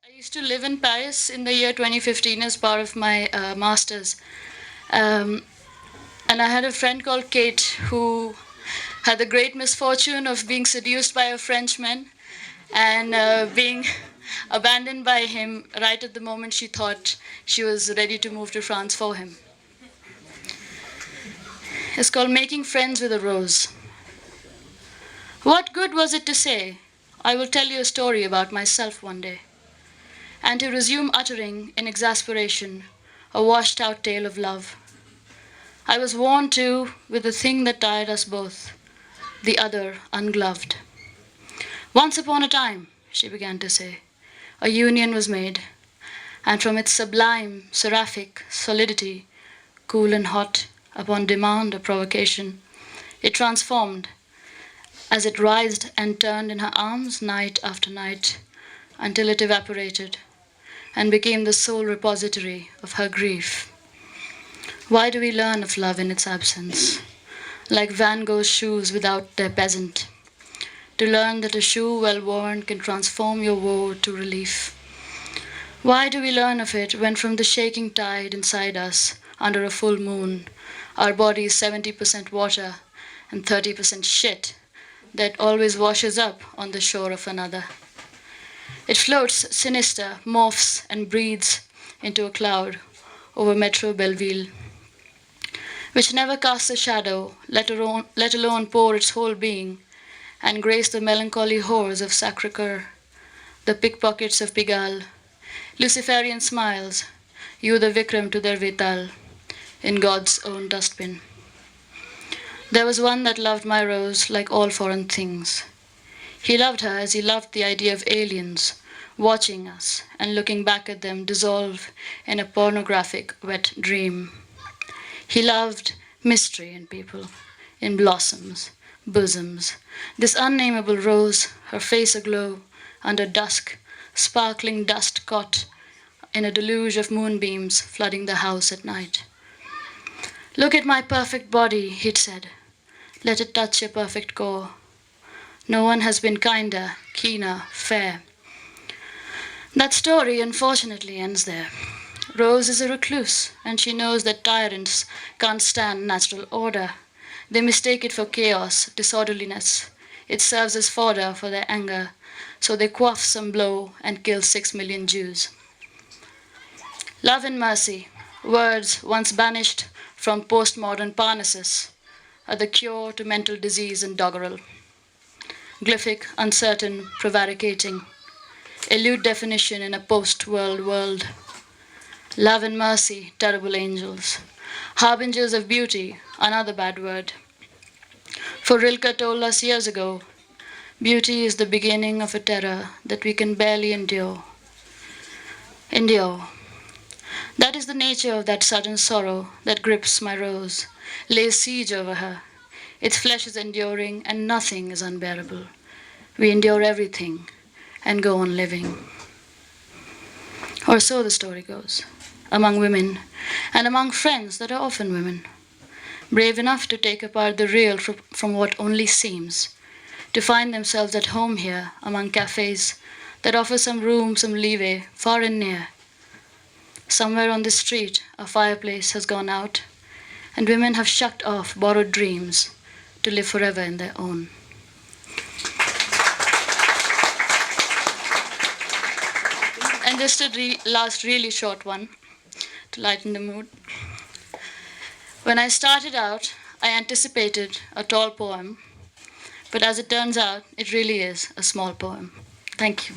I used to live in Paris in the year 2015 as part of my master's. Um, and I had a friend called Kate who had the great misfortune of being seduced by a Frenchman and being abandoned by him right at the moment she thought she was ready to move to France for him. It's called Making Friends with a Rose. What good was it to say, I will tell you a story about myself one day, and to resume uttering in exasperation a washed out tale of love? I was worn too with the thing that tied us both, the other ungloved. Once upon a time, she began to say, a union was made, and from its sublime, seraphic solidity, cool and hot, upon demand or provocation, it transformed as it writhed and turned in her arms night after night until it evaporated and became the sole repository of her grief. Why do we learn of love in its absence, like Van Gogh's shoes without their peasant? To learn that a shoe well worn can transform your woe to relief. Why do we learn of it when from the shaking tide inside us, under a full moon, our body is 70% water and 30% shit that always washes up on the shore of another? It floats sinister, morphs and breathes into a cloud over Metro Belleville, which never casts a shadow, let alone pour its whole being and grace the melancholy whores of Sacré-Cœur, the pickpockets of Pigalle, Luciferian smiles, you the Vikram to their Vetal, in God's own dustbin. There was one that loved my rose like all foreign things. He loved her as he loved the idea of aliens watching us and looking back at them dissolve in a pornographic wet dream. He loved mystery in people, in blossoms, bosoms. This unnameable rose, her face aglow under dusk, sparkling dust caught in a deluge of moonbeams flooding the house at night. Look at my perfect body, he'd said. Let it touch your perfect core. No one has been kinder, keener, fair. That story unfortunately ends there. Rose is a recluse, and she knows that tyrants can't stand natural order. They mistake it for chaos, disorderliness. It serves as fodder for their anger, so they quaff some blow and kill 6 million Jews. Love and mercy, words once banished from postmodern Parnassus, are the cure to mental disease and doggerel. Glyphic, uncertain, prevaricating, elude definition in a post-world world. Love and mercy, terrible angels. Harbingers of beauty, another bad word. For Rilke told us years ago, beauty is the beginning of a terror that we can barely endure. Endure. That is the nature of that sudden sorrow that grips my rose, lays siege over her. Its flesh is enduring and nothing is unbearable. We endure everything and go on living. Or so the story goes, among women and among friends that are often women, brave enough to take apart the real from what only seems, to find themselves at home here among cafes that offer some room, some leeway, far and near. Somewhere on the street, a fireplace has gone out, and women have shucked off borrowed dreams to live forever in their own. And just a last really short one to lighten the mood. When I started out, I anticipated a tall poem, but as it turns out, it really is a small poem. Thank you.